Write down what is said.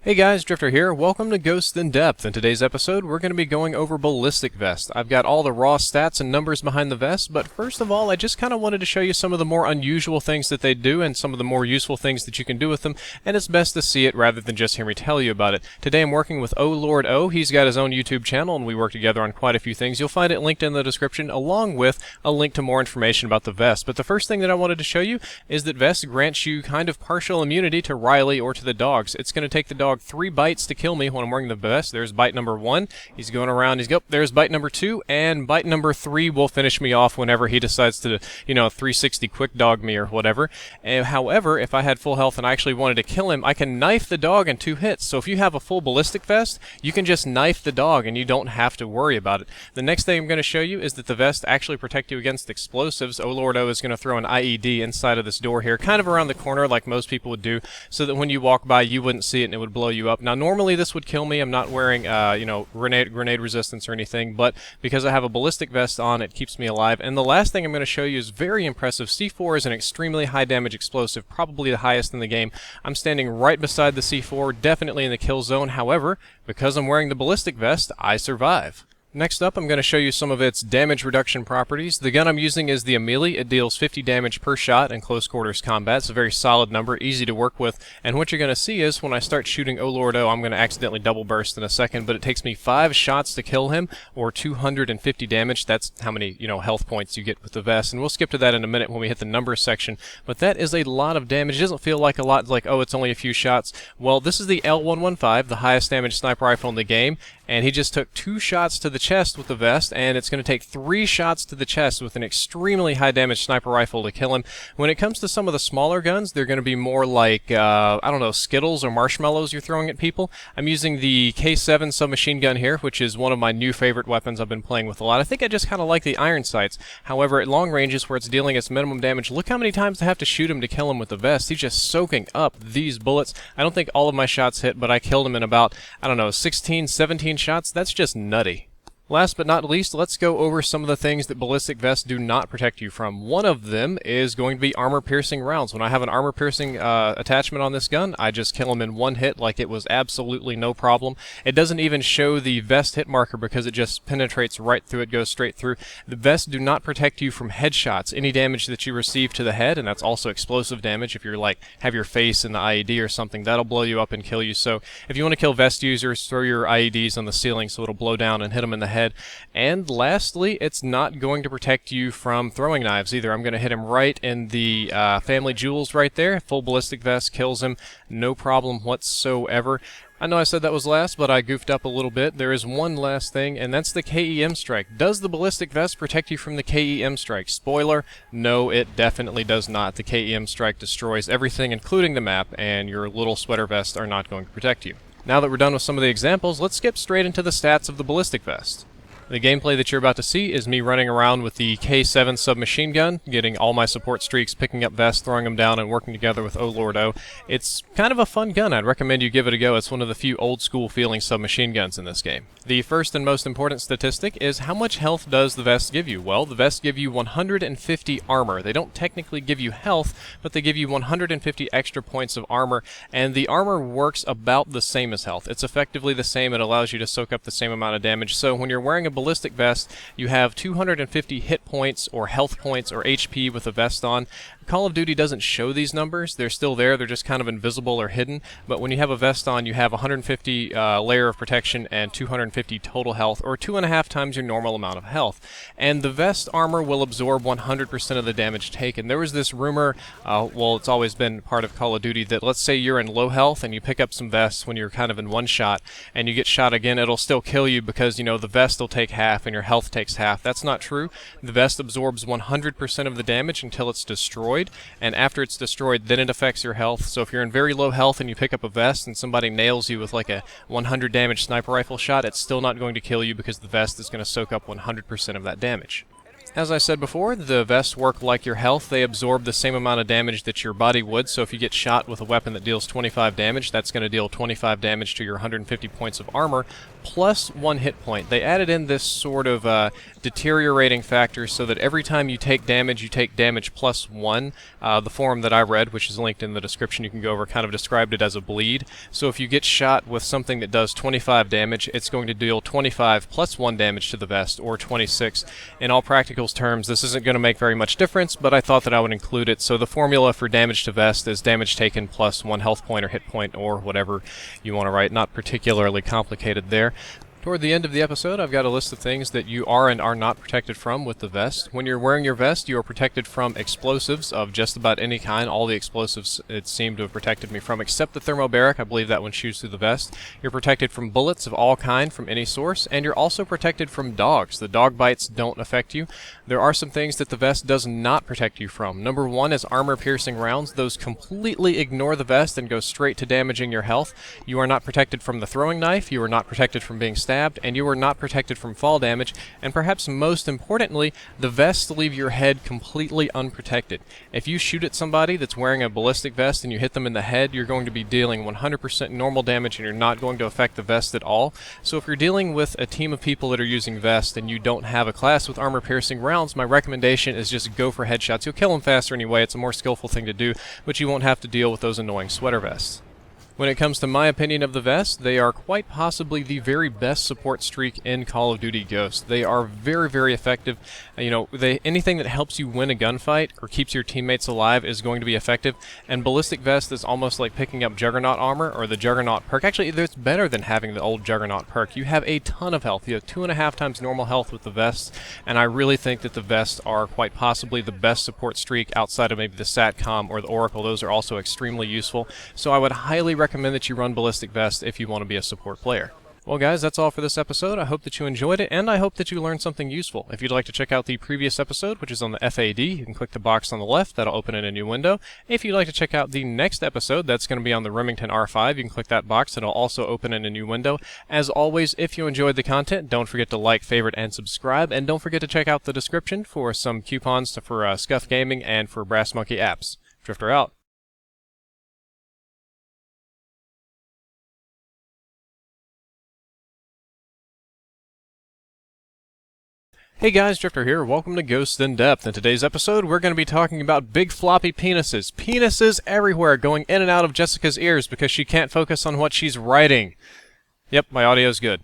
Hey guys, Drifter here. Welcome to Ghost in Depth. In today's episode, we're going to be going over Ballistic Vest. I've got all the raw stats and numbers behind the vest, but first of all, I just kind of wanted to show you some of the more unusual things that they do and some of the more useful things that you can do with them, and it's best to see it rather than just hear me tell you about it. Today I'm working with Oh Lord O. He's got his own YouTube channel, and we work together on quite a few things. You'll find it linked in the description, along with a link to more information about the vest. But the first thing that I wanted to show you is that vest grants you kind of partial immunity to Riley or to the dogs. It's going to take the dog 3 bites to kill me when I'm wearing the vest. There's bite number 1. He's going around. There's bite number 2, and bite number 3 will finish me off whenever he decides to, 360 quick dog me or whatever. However, if I had full health and I actually wanted to kill him, I can knife the dog in 2 hits. So if you have a full ballistic vest, you can just knife the dog and you don't have to worry about it. The next thing I'm going to show you is that the vest actually protects you against explosives. Oh Lord O is going to throw an IED inside of this door here, kind of around the corner like most people would do, so that when you walk by you wouldn't see it and it would blow you up. Now normally this would kill me. I'm not wearing, grenade resistance or anything, but because I have a ballistic vest on, it keeps me alive. And the last thing I'm going to show you is very impressive. C4 is an extremely high damage explosive, probably the highest in the game. I'm standing right beside the C4, definitely in the kill zone. However, because I'm wearing the ballistic vest, I survive. Next up, I'm going to show you some of its damage reduction properties. The gun I'm using is the Amelie. It deals 50 damage per shot in close quarters combat. It's a very solid number, easy to work with. And what you're going to see is when I start shooting Oh Lord O, I'm going to accidentally double burst in a second, but it takes me 5 shots to kill him, or 250 damage. That's how many, health points you get with the vest. And we'll skip to that in a minute when we hit the numbers section. But that is a lot of damage. It doesn't feel like a lot, like, oh, it's only a few shots. Well, this is the L115, the highest damage sniper rifle in the game, and he just took 2 shots to the chest with the vest, and it's going to take 3 shots to the chest with an extremely high damage sniper rifle to kill him. When it comes to some of the smaller guns, they're going to be more like, Skittles or marshmallows you're throwing at people. I'm using the K7 submachine gun here, which is one of my new favorite weapons I've been playing with a lot. I think I just kind of like the iron sights. However, at long ranges where it's dealing its minimum damage, look how many times I have to shoot him to kill him with the vest. He's just soaking up these bullets. I don't think all of my shots hit, but I killed him in about, 16, 17 shots. That's just nutty. Last but not least, let's go over some of the things that ballistic vests do not protect you from. One of them is going to be armor-piercing rounds. When I have an armor-piercing attachment on this gun, I just kill him in 1 hit like it was absolutely no problem. It doesn't even show the vest hit marker because it just penetrates right through it, goes straight through. The vests do not protect you from headshots. Any damage that you receive to the head, and that's also explosive damage, if you're have your face in the IED or something, that'll blow you up and kill you. So if you want to kill vest users, throw your IEDs on the ceiling so it'll blow down and hit them in the head. And lastly, it's not going to protect you from throwing knives either. I'm going to hit him right in the family jewels right there. Full ballistic vest kills him, no problem whatsoever. I know I said that was last, but I goofed up a little bit. There is one last thing, and that's the Kem Strike. Does the ballistic vest protect you from the Kem Strike? Spoiler, no, it definitely does not. The Kem Strike destroys everything, including the map, and your little sweater vests are not going to protect you. Now that we're done with some of the examples, let's skip straight into the stats of the ballistic vest. The gameplay that you're about to see is me running around with the K7 submachine gun, getting all my support streaks, picking up vests, throwing them down, and working together with Oh Lord O. It's kind of a fun gun. I'd recommend you give it a go. It's one of the few old-school feeling submachine guns in this game. The first and most important statistic is how much health does the vest give you? Well, the vest give you 150 armor. They don't technically give you health, but they give you 150 extra points of armor, and the armor works about the same as health. It's effectively the same. It allows you to soak up the same amount of damage. So when you're wearing a ballistic vest, you have 250 hit points or health points or HP with a vest on. Call of Duty doesn't show these numbers. They're still there. They're just kind of invisible or hidden. But when you have a vest on, you have 150 layer of protection and 250 total health, or 2.5 times your normal amount of health. And the vest armor will absorb 100% of the damage taken. There was this rumor, well, it's always been part of Call of Duty, that let's say you're in low health and you pick up some vests when you're kind of in one shot, and you get shot again, it'll still kill you because, the vest will take half and your health takes half. That's not true. The vest absorbs 100% of the damage until it's destroyed. And after it's destroyed, then it affects your health. So if you're in very low health and you pick up a vest and somebody nails you with like a 100 damage sniper rifle shot, it's still not going to kill you because the vest is going to soak up 100% of that damage. As I said before, the vests work like your health. They absorb the same amount of damage that your body would, so if you get shot with a weapon that deals 25 damage, that's going to deal 25 damage to your 150 points of armor. plus 1 hit point. They added in this sort of deteriorating factor so that every time you take damage plus 1. The forum that I read, which is linked in the description, you can go over, kind of described it as a bleed. So if you get shot with something that does 25 damage, it's going to deal 25 plus 1 damage to the vest, or 26. In all practical terms, this isn't going to make very much difference, but I thought that I would include it. So the formula for damage to vest is damage taken plus 1 health point or hit point, or whatever you want to write. Not particularly complicated there. Toward the end of the episode, I've got a list of things that you are and are not protected from with the vest. When you're wearing your vest, you are protected from explosives of just about any kind. All the explosives it seemed to have protected me from, except the thermobaric. I believe that one shoots through the vest. You're protected from bullets of all kind from any source, and you're also protected from dogs. The dog bites don't affect you. There are some things that the vest does not protect you from. Number 1 is armor-piercing rounds. Those completely ignore the vest and go straight to damaging your health. You are not protected from the throwing knife. You are not protected from being stabbed, and you are not protected from fall damage, and perhaps most importantly, the vests leave your head completely unprotected. If you shoot at somebody that's wearing a ballistic vest and you hit them in the head, you're going to be dealing 100% normal damage, and you're not going to affect the vest at all. So if you're dealing with a team of people that are using vests and you don't have a class with armor-piercing rounds, my recommendation is just go for headshots. You'll kill them faster anyway. It's a more skillful thing to do, but you won't have to deal with those annoying sweater vests. When it comes to my opinion of the vest, they are quite possibly the very best support streak in Call of Duty Ghosts. They are very, very effective. You know, anything that helps you win a gunfight or keeps your teammates alive is going to be effective, and Ballistic Vest is almost like picking up Juggernaut armor or the Juggernaut perk. Actually, it's better than having the old Juggernaut perk. You have a ton of health. You have 2.5 times normal health with the vests, and I really think that the vests are quite possibly the best support streak outside of maybe the SATCOM or the Oracle. Those are also extremely useful, so I would highly recommend that you run Ballistic Vest if you want to be a support player. Well guys, that's all for this episode. I hope that you enjoyed it, and I hope that you learned something useful. If you'd like to check out the previous episode, which is on the FAD, you can click the box on the left. That'll open in a new window. If you'd like to check out the next episode, that's going to be on the Remington R5. You can click that box. It'll also open in a new window. As always, if you enjoyed the content, don't forget to like, favorite, and subscribe, and don't forget to check out the description for some coupons for Scuf Gaming and for Brass Monkey apps. Drifter out. Hey guys, Drifter here. Welcome to Ghosts in Depth. In today's episode, we're going to be talking about big floppy penises. Penises everywhere, going in and out of Jessica's ears because she can't focus on what she's writing. Yep, my audio's good.